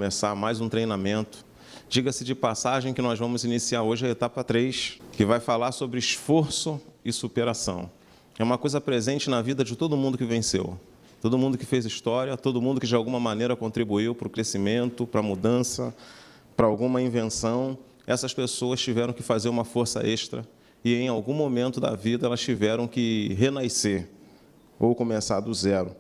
começar mais um treinamento. Diga-se de passagem que nós vamos iniciar hoje a etapa 3, que vai falar sobre esforço e superação. É uma coisa presente na vida de todo mundo que venceu. Todo mundo que fez história, todo mundo que de alguma maneira contribuiu para o crescimento, para a mudança, para alguma invenção. Essas pessoas tiveram que fazer uma força extra e em algum momento da vida elas tiveram que renascer ou começar do zero.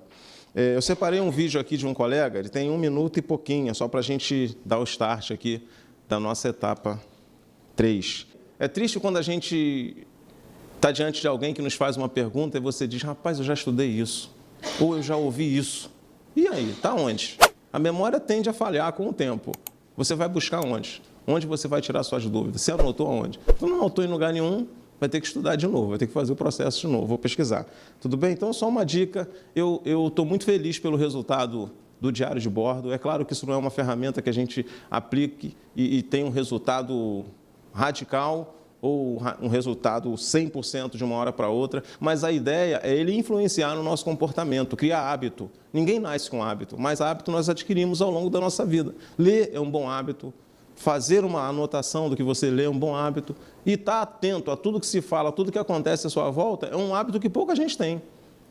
Eu separei um vídeo aqui de um colega, ele tem 1 minuto e pouquinho, só para a gente dar o start aqui da nossa etapa 3. É triste quando a gente está diante de alguém que nos faz uma pergunta e você diz, rapaz, eu já estudei isso, ou eu já ouvi isso. E aí, está onde? A memória tende a falhar com o tempo. Você vai buscar onde? Onde você vai tirar suas dúvidas? Você anotou aonde? Então, não anotou em lugar nenhum, vai ter que estudar de novo, vai ter que fazer o processo de novo, vou pesquisar. Tudo bem? Então, só uma dica, eu estou muito feliz pelo resultado do diário de bordo. É claro que isso não é uma ferramenta que a gente aplique e tem um resultado radical ou um resultado 100% de uma hora para outra, mas a ideia é ele influenciar no nosso comportamento, criar hábito. Ninguém nasce com hábito, mas hábito nós adquirimos ao longo da nossa vida. Ler é um bom hábito. Fazer uma anotação do que você lê é um bom hábito. E estar atento a tudo que se fala, a tudo que acontece à sua volta, é um hábito que pouca gente tem.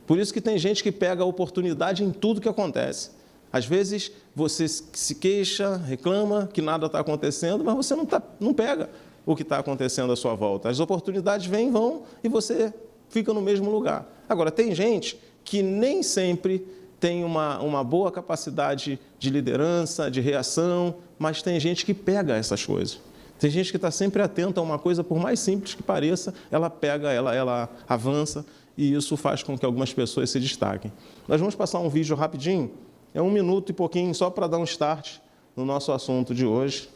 Por isso que tem gente que pega a oportunidade em tudo que acontece. Às vezes, você se queixa, reclama que nada está acontecendo, mas você não pega o que está acontecendo à sua volta. As oportunidades vêm e vão e você fica no mesmo lugar. Agora, tem gente que nem sempre tem uma boa capacidade de liderança, de reação, mas tem gente que pega essas coisas. Tem gente que está sempre atenta a uma coisa, por mais simples que pareça, ela pega, ela avança, e isso faz com que algumas pessoas se destaquem. Nós vamos passar um vídeo rapidinho, é 1 minuto e pouquinho, só para dar um start no nosso assunto de hoje.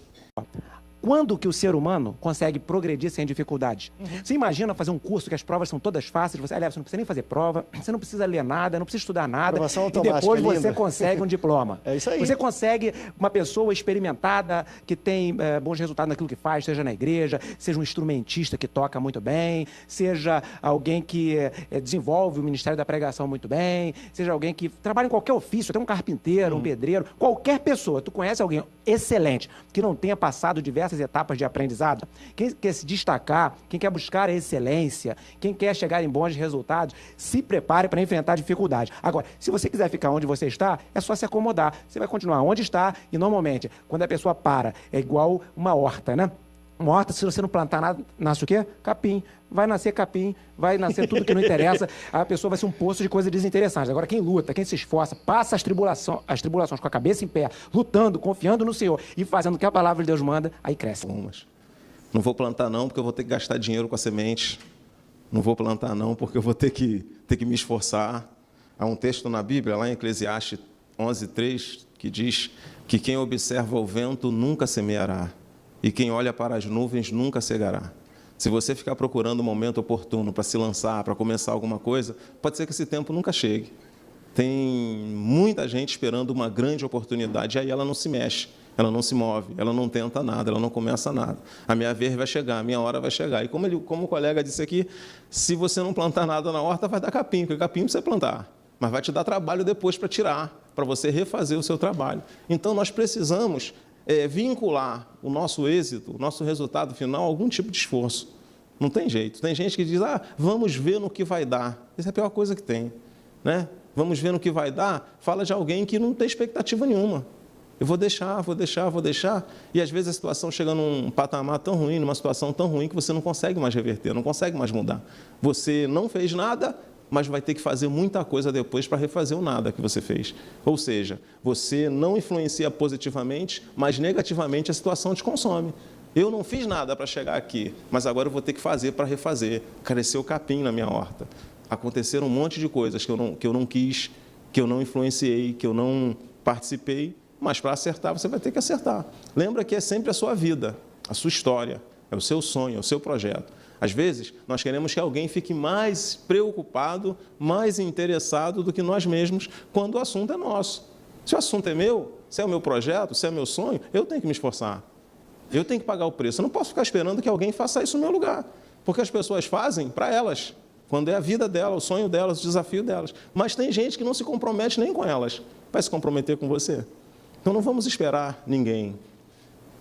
Quando que o ser humano consegue progredir sem dificuldade? Você imagina fazer um curso que as provas são todas fáceis, você não precisa nem fazer prova, você não precisa ler nada, não precisa estudar nada, e depois você consegue um diploma. É isso aí. Você consegue uma pessoa experimentada, que tem bons resultados naquilo que faz, seja na igreja, seja um instrumentista que toca muito bem, seja alguém que desenvolve o ministério da pregação muito bem, seja alguém que trabalha em qualquer ofício, até um carpinteiro, um pedreiro, qualquer pessoa. Tu conhece alguém excelente, que não tenha passado diversas etapas de aprendizado? Quem quer se destacar, quem quer buscar a excelência, quem quer chegar em bons resultados, se prepare para enfrentar dificuldades. Agora, se você quiser ficar onde você está, é só se acomodar. Você vai continuar onde está e, normalmente, quando a pessoa para, é igual uma horta, né? Uma horta, se você não plantar nada, nasce o quê? Capim. Vai nascer capim, vai nascer tudo que não interessa, a pessoa vai ser um poço de coisas desinteressantes. Agora, quem luta, quem se esforça, passa as tribulações com a cabeça em pé, lutando, confiando no Senhor e fazendo o que a palavra de Deus manda, aí cresce. Não vou plantar não, porque eu vou ter que gastar dinheiro com a semente. Não vou plantar não, porque eu vou ter que me esforçar. Há um texto na Bíblia, lá em Eclesiastes 11:3, que diz que quem observa o vento nunca semeará, e quem olha para as nuvens nunca cegará. Se você ficar procurando o momento oportuno para se lançar, para começar alguma coisa, pode ser que esse tempo nunca chegue. Tem muita gente esperando uma grande oportunidade, e aí ela não se mexe, ela não se move, ela não tenta nada, ela não começa nada. A minha vez vai chegar, a minha hora vai chegar. E como o colega disse aqui, se você não plantar nada na horta, vai dar capim, porque capim precisa plantar. Mas vai te dar trabalho depois para tirar, para você refazer o seu trabalho. Então, nós precisamos vincular o nosso êxito, o nosso resultado final a algum tipo de esforço. Não tem jeito. Tem gente que diz, vamos ver no que vai dar. Isso é a pior coisa que tem, né? Vamos ver no que vai dar, fala de alguém que não tem expectativa nenhuma. Eu vou deixar. E às vezes a situação chega num patamar tão ruim, numa situação tão ruim, que você não consegue mais reverter, não consegue mais mudar. Você não fez nada, mas vai ter que fazer muita coisa depois para refazer o nada que você fez. Ou seja, você não influencia positivamente, mas negativamente a situação te consome. Eu não fiz nada para chegar aqui, mas agora eu vou ter que fazer para refazer. Cresceu capim na minha horta. Aconteceram um monte de coisas que eu não quis, que eu não influenciei, que eu não participei, mas para acertar você vai ter que acertar. Lembra que é sempre a sua vida, a sua história, é o seu sonho, é o seu projeto. Às vezes, nós queremos que alguém fique mais preocupado, mais interessado do que nós mesmos, quando o assunto é nosso. Se o assunto é meu, se é o meu projeto, se é o meu sonho, eu tenho que me esforçar. Eu tenho que pagar o preço. Eu não posso ficar esperando que alguém faça isso no meu lugar, porque as pessoas fazem para elas, quando é a vida delas, o sonho delas, o desafio delas. Mas tem gente que não se compromete nem com elas. Vai se comprometer com você? Então não vamos esperar ninguém,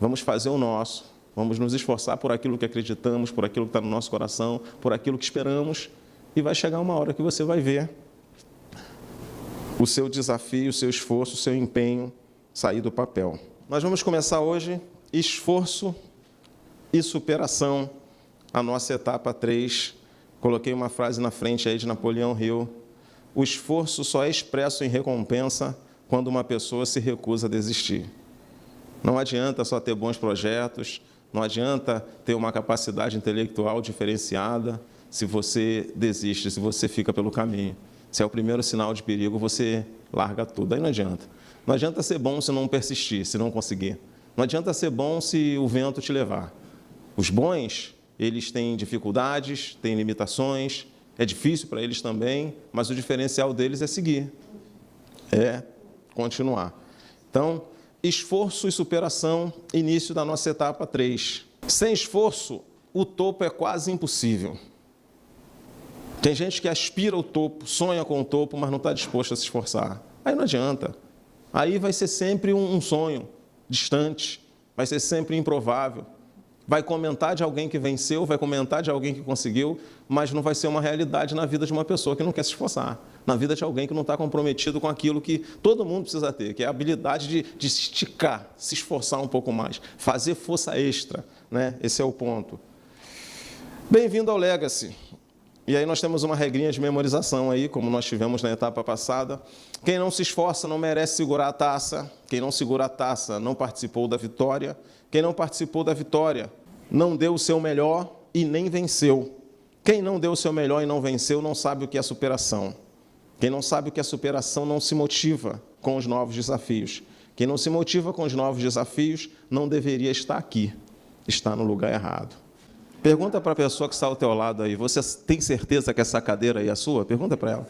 vamos fazer o nosso, vamos nos esforçar por aquilo que acreditamos, por aquilo que está no nosso coração, por aquilo que esperamos, e vai chegar uma hora que você vai ver o seu desafio, o seu esforço, o seu empenho sair do papel. Nós vamos começar hoje esforço e superação, a nossa etapa 3. Coloquei uma frase na frente aí de Napoleão Hill: o esforço só é expresso em recompensa quando uma pessoa se recusa a desistir. Não adianta só ter bons projetos, não adianta ter uma capacidade intelectual diferenciada se você desiste, se você fica pelo caminho. Se é o primeiro sinal de perigo, você larga tudo. Aí não adianta. Não adianta ser bom se não persistir, se não conseguir. Não adianta ser bom se o vento te levar. Os bons, eles têm dificuldades, têm limitações, é difícil para eles também, mas o diferencial deles é seguir, é continuar. Então, esforço e superação, início da nossa etapa 3. Sem esforço, o topo é quase impossível. Tem gente que aspira ao topo, sonha com o topo, mas não está disposto a se esforçar. Aí não adianta. Aí vai ser sempre um sonho distante, vai ser sempre improvável. Vai comentar de alguém que venceu, vai comentar de alguém que conseguiu, mas não vai ser uma realidade na vida de uma pessoa que não quer se esforçar, na vida de alguém que não está comprometido com aquilo que todo mundo precisa ter, que é a habilidade de se esticar, se esforçar um pouco mais, fazer força extra, né? Esse é o ponto. Bem-vindo ao Legacy. E aí nós temos uma regrinha de memorização aí, como nós tivemos na etapa passada. Quem não se esforça não merece segurar a taça. Quem não segura a taça não participou da vitória. Quem não participou da vitória não deu o seu melhor e nem venceu. Quem não deu o seu melhor e não venceu não sabe o que é superação. Quem não sabe o que é superação não se motiva com os novos desafios. Quem não se motiva com os novos desafios não deveria estar aqui. Está no lugar errado. Pergunta para a pessoa que está ao teu lado aí, você tem certeza que essa cadeira aí é a sua? Pergunta para ela.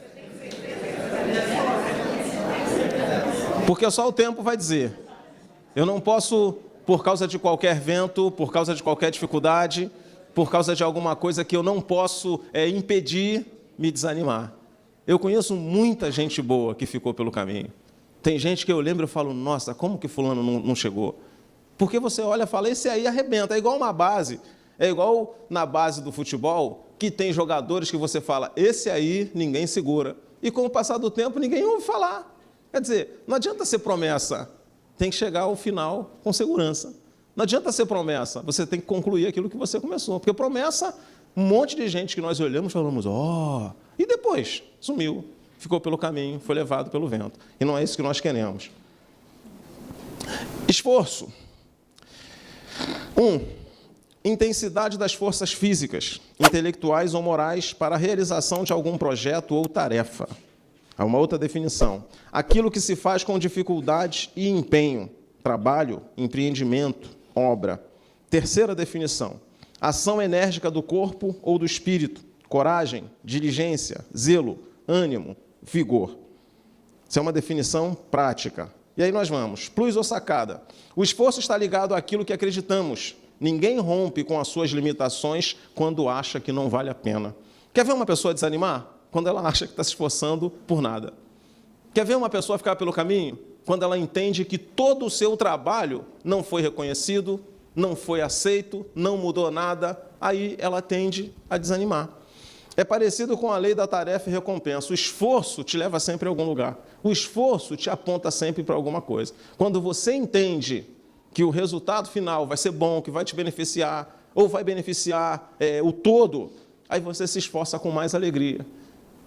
Porque só o tempo vai dizer. Eu não posso, por causa de qualquer vento, por causa de qualquer dificuldade, por causa de alguma coisa que eu não posso impedir, me desanimar. Eu conheço muita gente boa que ficou pelo caminho. Tem gente que eu lembro e falo, nossa, como que fulano não chegou? Porque você olha e fala, esse aí arrebenta, é igual uma base. É igual na base do futebol, que tem jogadores que você fala, esse aí ninguém segura. E com o passar do tempo, ninguém ouve falar. Quer dizer, não adianta ser promessa, tem que chegar ao final com segurança. Não adianta ser promessa, você tem que concluir aquilo que você começou. Porque promessa, um monte de gente que nós olhamos e falamos, e depois sumiu, ficou pelo caminho, foi levado pelo vento. E não é isso que nós queremos. Esforço. 1. Intensidade das forças físicas, intelectuais ou morais para a realização de algum projeto ou tarefa. Há uma outra definição. Aquilo que se faz com dificuldade e empenho, trabalho, empreendimento, obra. Terceira definição. Ação enérgica do corpo ou do espírito, coragem, diligência, zelo, ânimo, vigor. Isso é uma definição prática. E aí nós vamos. Plus ou sacada. O esforço está ligado àquilo que acreditamos. Ninguém rompe com as suas limitações quando acha que não vale a pena. Quer ver uma pessoa desanimar? Quando ela acha que está se esforçando por nada. Quer ver uma pessoa ficar pelo caminho? Quando ela entende que todo o seu trabalho não foi reconhecido, não foi aceito, não mudou nada, aí ela tende a desanimar. É parecido com a lei da tarefa e recompensa. O esforço te leva sempre a algum lugar. O esforço te aponta sempre para alguma coisa. Quando você entende que o resultado final vai ser bom, que vai te beneficiar, ou vai beneficiar o todo, aí você se esforça com mais alegria.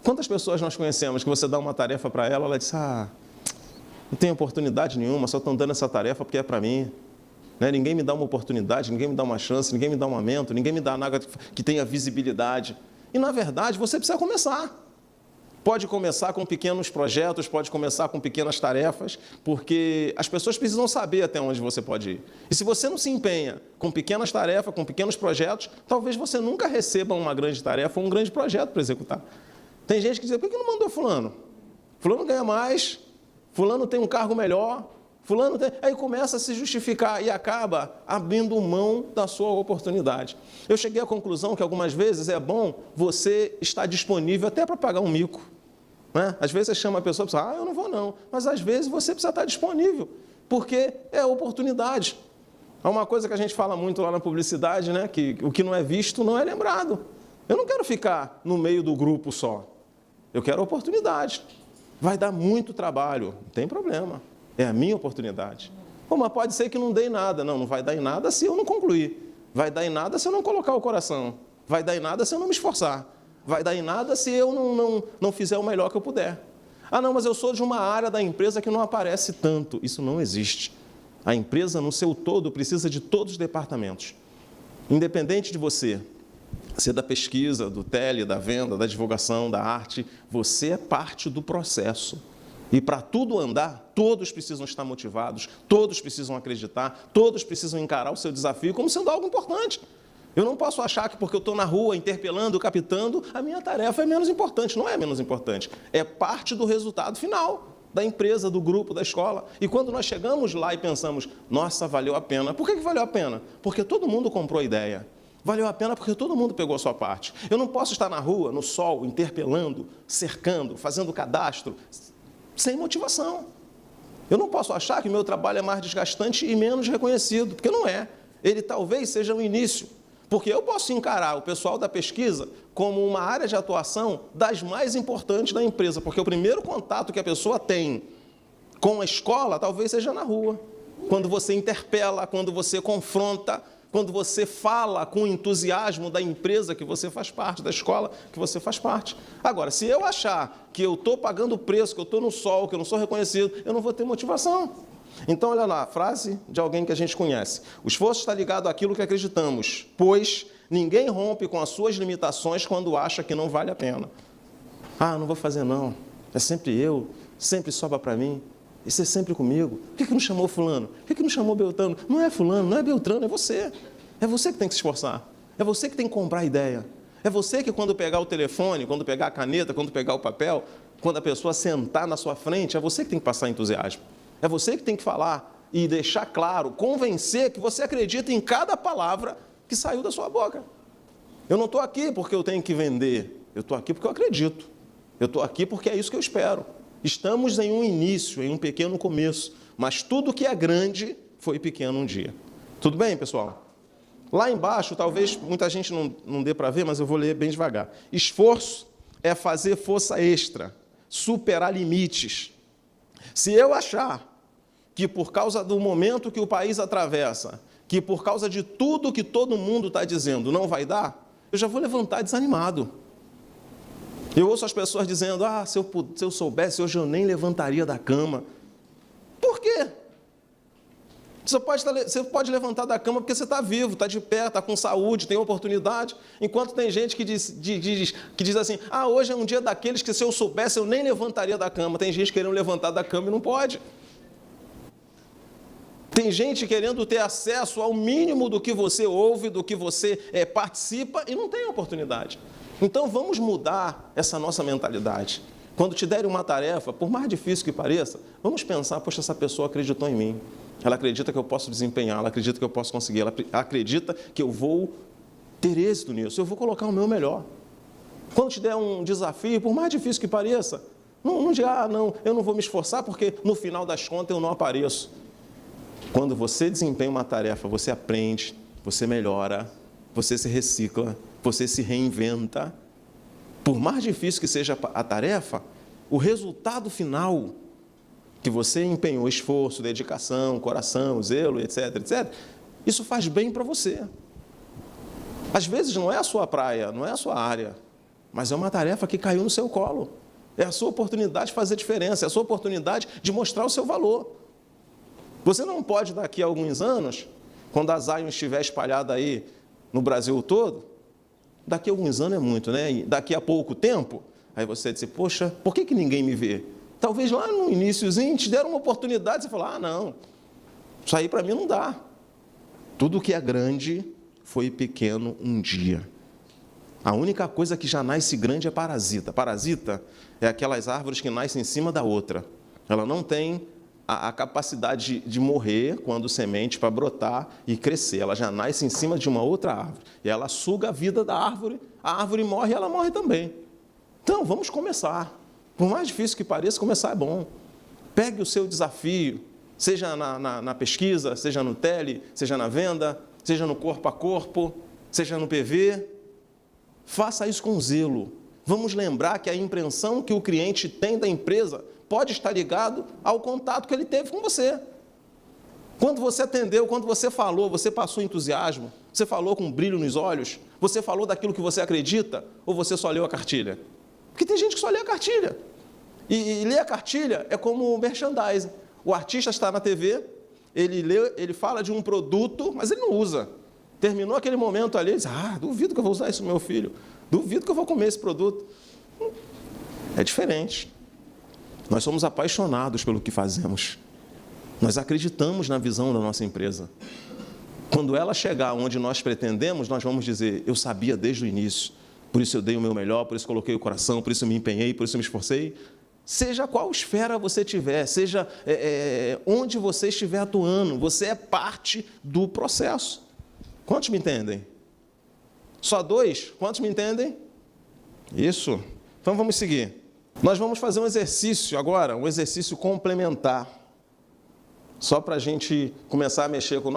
Quantas pessoas nós conhecemos que você dá uma tarefa para ela, ela diz, não tem oportunidade nenhuma, só estão dando essa tarefa porque é para mim. Né? Ninguém me dá uma oportunidade, ninguém me dá uma chance, ninguém me dá um aumento, ninguém me dá nada que tenha visibilidade. E, na verdade, você precisa começar. Pode começar com pequenos projetos, pode começar com pequenas tarefas, porque as pessoas precisam saber até onde você pode ir. E se você não se empenha com pequenas tarefas, com pequenos projetos, talvez você nunca receba uma grande tarefa ou um grande projeto para executar. Tem gente que diz, por que não mandou fulano? Fulano ganha mais, fulano tem um cargo melhor, fulano tem... Aí começa a se justificar e acaba abrindo mão da sua oportunidade. Eu cheguei à conclusão que algumas vezes é bom você estar disponível até para pagar um mico. Né? Às vezes você chama a pessoa e pensa, eu não vou não. Mas às vezes você precisa estar disponível. porque é oportunidade. Há uma coisa que a gente fala muito lá na publicidade, né? Que o que não é visto não é lembrado. Eu não quero ficar no meio do grupo só. Eu quero oportunidade. Vai dar muito trabalho, não tem problema. É a minha oportunidade. Pô, mas pode ser que não dê em nada. Não vai dar em nada se eu não concluir. Vai dar em nada se eu não colocar o coração. Vai dar em nada se eu não me esforçar. Vai dar em nada se eu não fizer o melhor que eu puder. Ah, não, mas eu sou de uma área da empresa que não aparece tanto. Isso não existe. A empresa, no seu todo, precisa de todos os departamentos. Independente de você ser da pesquisa, do tele, da venda, da divulgação, da arte, você é parte do processo. E para tudo andar, todos precisam estar motivados, todos precisam acreditar, todos precisam encarar o seu desafio como sendo algo importante. Eu não posso achar que porque eu estou na rua interpelando, captando, a minha tarefa é menos importante. Não é menos importante. É parte do resultado final da empresa, do grupo, da escola. E quando nós chegamos lá e pensamos, nossa, valeu a pena. Por que valeu a pena? Porque todo mundo comprou a ideia. Valeu a pena porque todo mundo pegou a sua parte. Eu não posso estar na rua, no sol, interpelando, cercando, fazendo cadastro, sem motivação. Eu não posso achar que o meu trabalho é mais desgastante e menos reconhecido, porque não é. Ele talvez seja o início. Porque eu posso encarar o pessoal da pesquisa como uma área de atuação das mais importantes da empresa, porque o primeiro contato que a pessoa tem com a escola talvez seja na rua. Quando você interpela, quando você confronta, quando você fala com entusiasmo da empresa que você faz parte, da escola que você faz parte. Agora, se eu achar que eu estou pagando o preço, que eu estou no sol, que eu não sou reconhecido, eu não vou ter motivação. Então, olha lá, a frase de alguém que a gente conhece. O esforço está ligado àquilo que acreditamos, pois ninguém rompe com as suas limitações quando acha que não vale a pena. Ah, não vou fazer não, é sempre eu, sempre sobra para mim, isso é sempre comigo. Por que não chamou fulano? Por que não chamou Beltrano? Não é fulano, não é Beltrano, é você. É você que tem que se esforçar, é você que tem que comprar a ideia. É você que quando pegar o telefone, quando pegar a caneta, quando pegar o papel, quando a pessoa sentar na sua frente, é você que tem que passar entusiasmo. É você que tem que falar e deixar claro, convencer que você acredita em cada palavra que saiu da sua boca. Eu não estou aqui porque eu tenho que vender, eu estou aqui porque eu acredito. Eu estou aqui porque é isso que eu espero. Estamos em um início, em um pequeno começo, mas tudo que é grande foi pequeno um dia. Tudo bem, pessoal? Lá embaixo, talvez muita gente não dê para ver, mas eu vou ler bem devagar. Esforço é fazer força extra, superar limites. Se eu achar que por causa do momento que o país atravessa, que por causa de tudo que todo mundo está dizendo não vai dar, eu já vou levantar desanimado. Eu ouço as pessoas dizendo, se eu soubesse, hoje eu nem levantaria da cama. Por quê? Você pode levantar da cama porque você está vivo, está de pé, está com saúde, tem oportunidade. Enquanto tem gente que diz assim, hoje é um dia daqueles que se eu soubesse, eu nem levantaria da cama. Tem gente querendo levantar da cama e não pode. Tem gente querendo ter acesso ao mínimo do que você ouve, do que você participa e não tem oportunidade. Então, vamos mudar essa nossa mentalidade. Quando te derem uma tarefa, por mais difícil que pareça, vamos pensar, poxa, essa pessoa acreditou em mim. Ela acredita que eu posso desempenhar, ela acredita que eu posso conseguir, ela acredita que eu vou ter êxito nisso, eu vou colocar o meu melhor. Quando te der um desafio, por mais difícil que pareça, não diga, não, eu não vou me esforçar porque no final das contas eu não apareço. Quando você desempenha uma tarefa, você aprende, você melhora, você se recicla, você se reinventa. Por mais difícil que seja a tarefa, o resultado final que você empenhou, esforço, dedicação, coração, zelo, etc., etc., isso faz bem para você. Às vezes não é a sua praia, não é a sua área, mas é uma tarefa que caiu no seu colo. É a sua oportunidade de fazer diferença, é a sua oportunidade de mostrar o seu valor. Você não pode, daqui a alguns anos, quando a Zion estiver espalhada aí no Brasil todo, daqui a alguns anos é muito, né? E daqui a pouco tempo, aí você diz, poxa, por que ninguém me vê? Talvez lá no iniciozinho te deram uma oportunidade, você fala, não, isso aí para mim não dá. Tudo que é grande foi pequeno um dia. A única coisa que já nasce grande é parasita. Parasita é aquelas árvores que nascem em cima da outra. Ela não tem a capacidade de morrer quando semente para brotar e crescer. Ela já nasce em cima de uma outra árvore. E ela suga a vida da árvore, a árvore morre e ela morre também. Então, vamos começar. Por mais difícil que pareça, começar é bom. Pegue o seu desafio, seja na pesquisa, seja no tele, seja na venda, seja no corpo a corpo, seja no PV. Faça isso com zelo. Vamos lembrar que a impressão que o cliente tem da empresa pode estar ligado ao contato que ele teve com você. Quando você atendeu, quando você falou, você passou entusiasmo, você falou com um brilho nos olhos, você falou daquilo que você acredita, ou você só leu a cartilha? Porque tem gente que só lê a cartilha. E ler a cartilha é como merchandising. O artista está na TV, ele fala de um produto, mas ele não usa. Terminou aquele momento ali, ele diz, duvido que eu vou usar isso no meu filho, duvido que eu vou comer esse produto. É diferente. Nós somos apaixonados pelo que fazemos. Nós acreditamos na visão da nossa empresa. Quando ela chegar onde nós pretendemos, nós vamos dizer, eu sabia desde o início, por isso eu dei o meu melhor, por isso coloquei o coração, por isso eu me empenhei, por isso eu me esforcei. Seja qual esfera você tiver, seja onde você estiver atuando, você é parte do processo. Quantos me entendem? Só 2? Quantos me entendem? Isso. Então vamos seguir. Nós vamos fazer um exercício agora, um exercício complementar. Só para a gente começar a mexer com o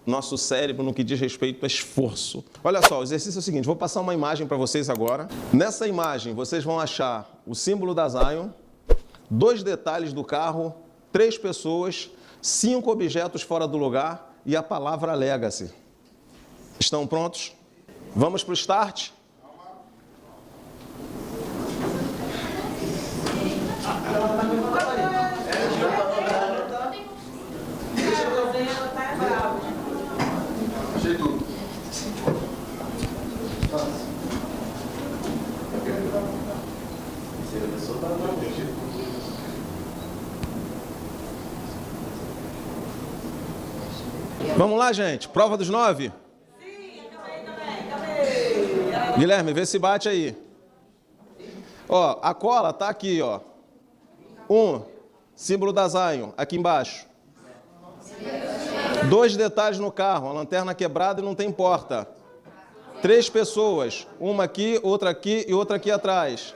nosso cérebro no que diz respeito a esforço. Olha só, o exercício é o seguinte, vou passar uma imagem para vocês agora. Nessa imagem, vocês vão achar o símbolo da Zion, 2 detalhes do carro, 3 pessoas, 5 objetos fora do lugar e a palavra Legacy. Estão prontos? Vamos para o start? Vamos lá, gente. Prova dos 9? Sim, acabei. Guilherme, vê se bate aí. Ó, a cola tá aqui, ó. 1, símbolo da Zion, aqui embaixo. 2 detalhes no carro, a lanterna quebrada e não tem porta. 3 pessoas, uma aqui, outra aqui e outra aqui atrás.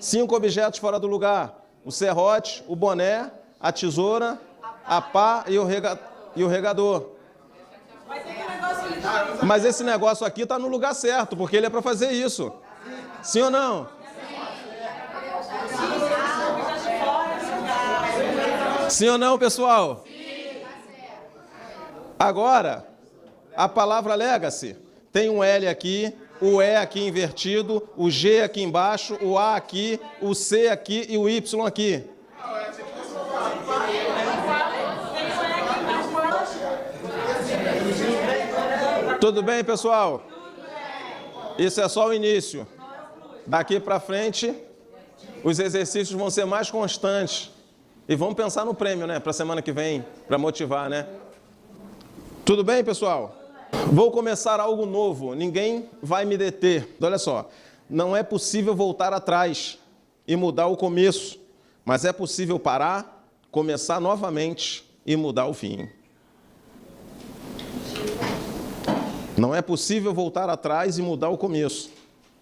5 objetos fora do lugar. O serrote, o boné, a tesoura, a pá e o regador. Mas esse negócio aqui está no lugar certo, porque ele é para fazer isso. Sim ou não? Sim ou não, pessoal? Agora, a palavra Legacy tem um L aqui, o E aqui invertido, o G aqui embaixo, o A aqui, o C aqui e o Y aqui. Tudo bem, pessoal? Isso é só o início. Daqui para frente, os exercícios vão ser mais constantes. E vamos pensar no prêmio, né? Para a semana que vem, para motivar, né? Tudo bem, pessoal? Vou começar algo novo. Ninguém vai me deter. Olha só, não é possível voltar atrás e mudar o começo, mas é possível parar, começar novamente e mudar o fim. Não é possível voltar atrás e mudar o começo,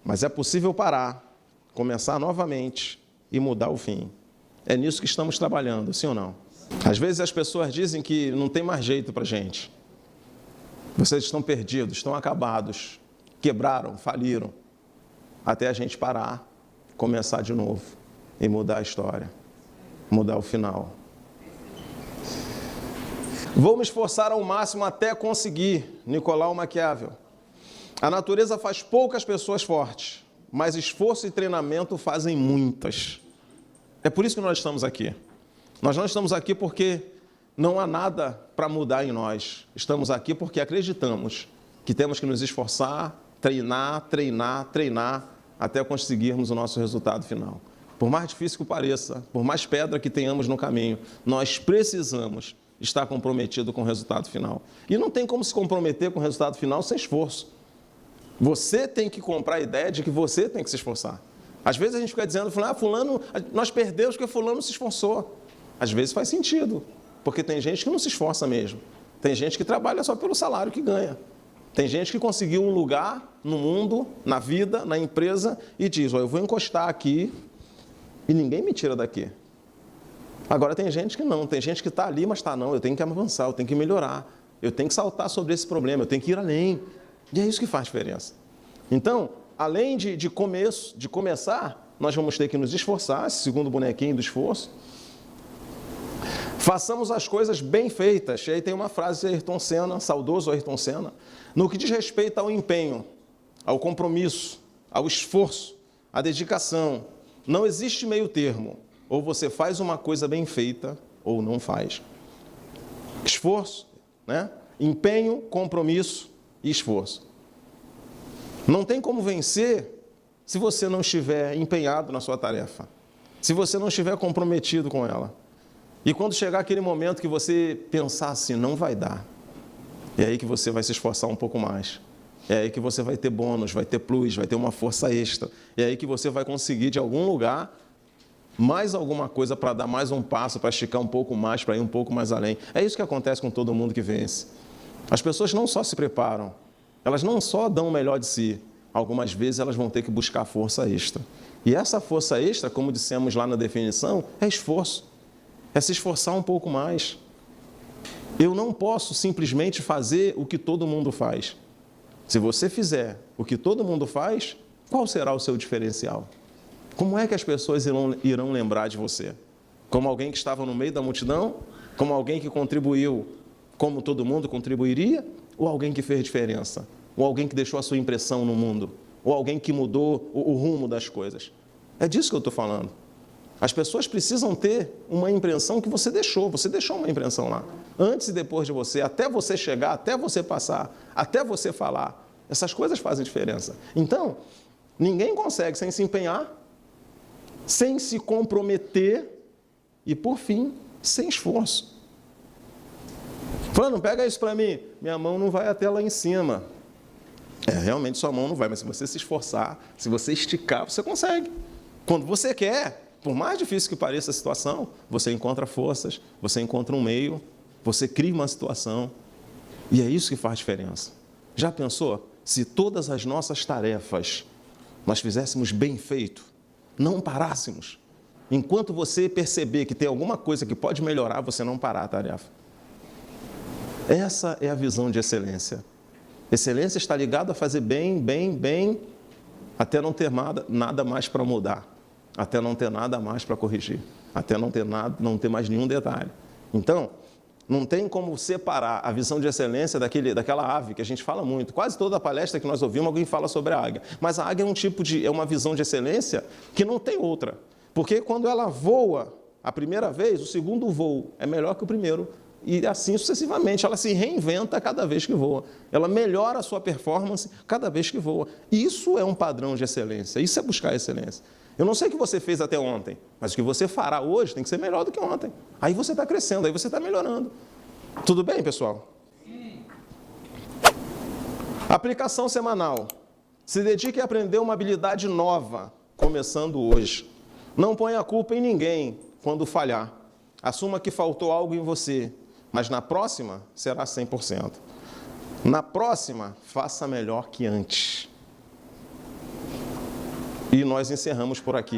mas é possível parar, começar novamente e mudar o fim. É nisso que estamos trabalhando, sim ou não? Às vezes as pessoas dizem que não tem mais jeito para a gente. Vocês estão perdidos, estão acabados, quebraram, faliram, até a gente parar, começar de novo e mudar a história, mudar o final. Vou me esforçar ao máximo até conseguir, Nicolau Maquiavel. A natureza faz poucas pessoas fortes, mas esforço e treinamento fazem muitas. É por isso que nós estamos aqui. Nós não estamos aqui porque não há nada para mudar em nós. Estamos aqui porque acreditamos que temos que nos esforçar, treinar, até conseguirmos o nosso resultado final. Por mais difícil que pareça, por mais pedra que tenhamos no caminho, nós precisamos estar comprometido com o resultado final. E não tem como se comprometer com o resultado final sem esforço. Você tem que comprar a ideia de que você tem que se esforçar. Às vezes a gente fica dizendo, fulano, nós perdemos porque fulano se esforçou. Às vezes faz sentido, porque tem gente que não se esforça mesmo. Tem gente que trabalha só pelo salário que ganha. Tem gente que conseguiu um lugar no mundo, na vida, na empresa, e diz, eu vou encostar aqui e ninguém me tira daqui. Agora tem gente que não, tem gente que está ali, mas está não, eu tenho que avançar, eu tenho que melhorar, eu tenho que saltar sobre esse problema, eu tenho que ir além. E é isso que faz diferença. Então, além de começar, nós vamos ter que nos esforçar, esse segundo bonequinho do esforço. Façamos as coisas bem feitas. E aí tem uma frase de Ayrton Senna, saudoso Ayrton Senna, no que diz respeito ao empenho, ao compromisso, ao esforço, à dedicação. Não existe meio termo. Ou você faz uma coisa bem feita, ou não faz. Esforço, né? Empenho, compromisso e esforço. Não tem como vencer se você não estiver empenhado na sua tarefa. Se você não estiver comprometido com ela. E quando chegar aquele momento que você pensar assim, não vai dar, é aí que você vai se esforçar um pouco mais. É aí que você vai ter bônus, vai ter plus, vai ter uma força extra. É aí que você vai conseguir, de algum lugar, mais alguma coisa para dar mais um passo, para esticar um pouco mais, para ir um pouco mais além. É isso que acontece com todo mundo que vence. As pessoas não só se preparam, elas não só dão o melhor de si, algumas vezes elas vão ter que buscar força extra. E essa força extra, como dissemos lá na definição, é esforço. É se esforçar um pouco mais. Eu não posso simplesmente fazer o que todo mundo faz. Se você fizer o que todo mundo faz, qual será o seu diferencial? Como é que as pessoas irão lembrar de você? Como alguém que estava no meio da multidão? Como alguém que contribuiu como todo mundo contribuiria? Ou alguém que fez diferença? Ou alguém que deixou a sua impressão no mundo? Ou alguém que mudou o rumo das coisas? É disso que eu estou falando. As pessoas precisam ter uma impressão que você deixou uma impressão lá. Antes e depois de você, até você chegar, até você passar, até você falar. Essas coisas fazem diferença. Então, ninguém consegue sem se empenhar, sem se comprometer e, por fim, sem esforço. Fulano, pega isso para mim. Minha mão não vai até lá em cima. Realmente sua mão não vai, mas se você se esforçar, se você esticar, você consegue. Quando você quer, por mais difícil que pareça a situação, você encontra forças, você encontra um meio, você cria uma situação. E é isso que faz diferença. Já pensou? Se todas as nossas tarefas nós fizéssemos bem feito, não parássemos. Enquanto você perceber que tem alguma coisa que pode melhorar, você não parar a tarefa. Essa é a visão de excelência. Excelência está ligada a fazer bem, até não ter nada mais para mudar, até não ter nada mais para corrigir, até não ter mais nenhum detalhe. Então, não tem como separar a visão de excelência daquela ave que a gente fala muito. Quase toda a palestra que nós ouvimos, alguém fala sobre a águia. Mas a águia é uma visão de excelência que não tem outra. Porque quando ela voa a primeira vez, o segundo voo é melhor que o primeiro. E assim sucessivamente, ela se reinventa cada vez que voa. Ela melhora a sua performance cada vez que voa. Isso é um padrão de excelência, isso é buscar excelência. Eu não sei o que você fez até ontem, mas o que você fará hoje tem que ser melhor do que ontem. Aí você está crescendo, aí você está melhorando. Tudo bem, pessoal? Sim. Aplicação semanal. Se dedique a aprender uma habilidade nova, começando hoje. Não ponha a culpa em ninguém quando falhar. Assuma que faltou algo em você, mas na próxima será 100%. Na próxima, faça melhor que antes. E nós encerramos por aqui.